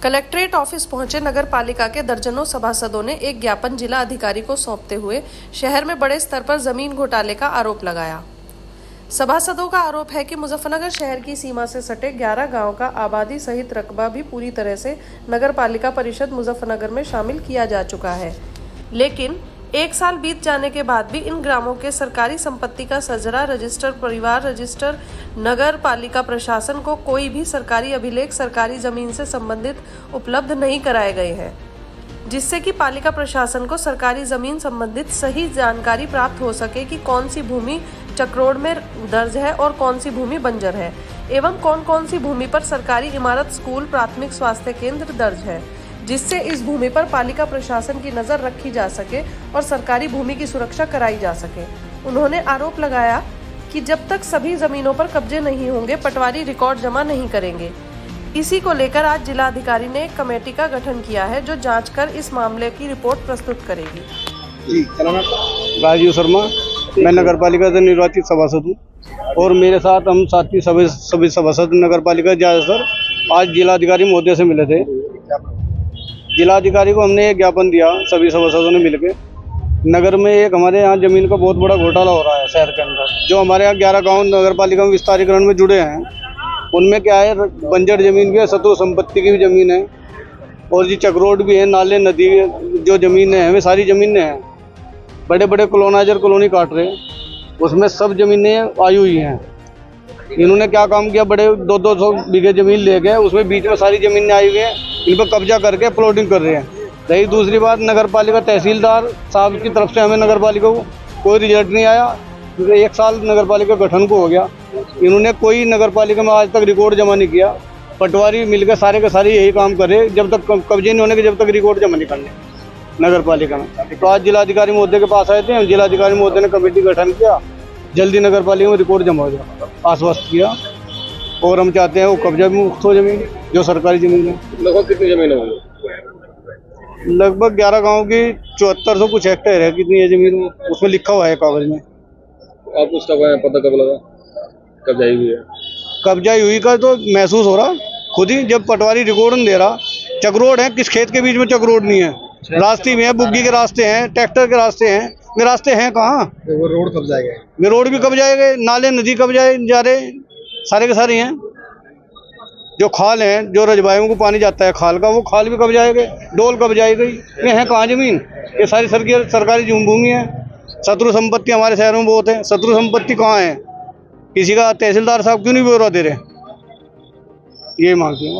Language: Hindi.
कलेक्ट्रेट ऑफिस पहुंचे नगर पालिका के दर्जनों सभासदों ने एक ज्ञापन जिला अधिकारी को सौंपते हुए शहर में बड़े स्तर पर जमीन घोटाले का आरोप लगाया। सभासदों का आरोप है कि मुजफ्फरनगर शहर की सीमा से सटे 11 गांव का आबादी सहित रकबा भी पूरी तरह से नगर पालिका परिषद मुजफ्फरनगर में शामिल किया जा चुका है, लेकिन 1 साल बीत जाने के बाद भी इन ग्रामों के सरकारी संपत्ति का सजरा, रजिस्टर, परिवार रजिस्टर, नगर पालिका प्रशासन को कोई भी सरकारी अभिलेख सरकारी जमीन से संबंधित उपलब्ध नहीं कराए गए हैं, जिससे कि पालिका प्रशासन को सरकारी जमीन संबंधित सही जानकारी प्राप्त हो सके कि कौन सी भूमि चक्रोड में दर्ज है और कौन सी भूमि बंजर है, एवं कौन कौन सी भूमि पर सरकारी इमारत, स्कूल, प्राथमिक स्वास्थ्य केंद्र दर्ज है, जिससे इस भूमि पर पालिका प्रशासन की नज़र रखी जा सके और सरकारी भूमि की सुरक्षा कराई जा सके। उन्होंने आरोप लगाया कि जब तक सभी जमीनों पर कब्जे नहीं होंगे, पटवारी रिकॉर्ड जमा नहीं करेंगे। इसी को लेकर आज जिलाधिकारी ने एक कमेटी का गठन किया है, जो जांच कर इस मामले की रिपोर्ट प्रस्तुत करेगी। जी, राजीव शर्मा, मैं नगर पालिका से निर्वाचित सभासद हूँ और मेरे साथ हम साथी सभी सभासद नगर पालिका ज्यादातर आज जिलाधिकारी महोदय से मिले थे। जिलाधिकारी को हमने एक ज्ञापन दिया, सभी सभासदों ने मिलकर। नगर में एक हमारे यहाँ जमीन का बहुत बड़ा घोटाला हो रहा है शहर के अंदर। जो हमारे यहाँ 11 गांव नगर पालिका में विस्तारीकरण में जुड़े हैं, उनमें क्या है, बंजर जमीन भी है, शत्रु संपत्ति की भी जमीन है और जी चक्रोड भी है, नाले, नदी जो जमीनें हैं वे सारी जमीनें हैं। बड़े बड़े कॉलोनाइजर कॉलोनी काट रहे हैं, उसमें सब जमीनें आई हुई हैं। इन्होंने क्या काम किया, बड़े 200 बीघे जमीन ले गए, उसमें बीच में सारी जमीनें आई हुई हैं, इन पर कब्जा करके प्लॉटिंग कर रहे हैं। रही दूसरी बात, नगर पालिका तहसीलदार साहब की तरफ से हमें नगर पालिका को कोई रिजल्ट नहीं आया, क्योंकि 1 साल नगर पालिका गठन को हो गया। इन्होंने कोई नगर पालिका में आज तक रिकॉर्ड जमा नहीं किया। पटवारी मिलकर सारे के सारे यही काम कर रहे, जब तक कब्जे नहीं होने के, जब तक रिकॉर्ड जमा नहीं करने नगर पालिका में। तो आज जिलाधिकारी महोदय के पास आए थे, जिलाधिकारी महोदय ने कमेटी गठन किया, जल्दी नगर पालिका में रिकॉर्ड जमा हो जाए, आश्वस्त किया। और हम चाहते हैं वो कब्जा भी मुक्त हो जमीन, जो सरकारी जमीन है। लगभग कितनी जमीन होगी? लगभग 11 गांव की 7400 कुछ हेक्टेयर है। कितनी है जमीन, उसमें लिखा हुआ है कागज में। आपको उसका पता कब लगा कब्जाई हुई है? कब्जाई हुई का तो महसूस हो रहा खुद ही, जब पटवारी रिकॉर्ड नहीं दे रहा। चक्रोड है, किस खेत के बीच में चक्रोड नहीं है, रास्ते में है, बुग्गी के रास्ते हैं, ट्रैक्टर के रास्ते हैं, वे रास्ते हैं कहाँ? वो रोड कब्जाए गए, वे रोड भी कब्जाए गए, नाले नदी कब्जाए जा रहे, सारे के सारे हैं। जो खाल हैं, जो रजबाइयों को पानी जाता है खाल का, वो खाल भी कब्जाए गए, डोल कब्जाई गई। ये है कहाँ जमीन? ये सारी सरकारी भूमि है। शत्रु संपत्ति हमारे शहरों में बहुत है। शत्रु संपत्ति कहाँ है? किसी का तहसीलदार साहब क्यों नहीं ब्यौरा दे रहे? ये मांगते हैं।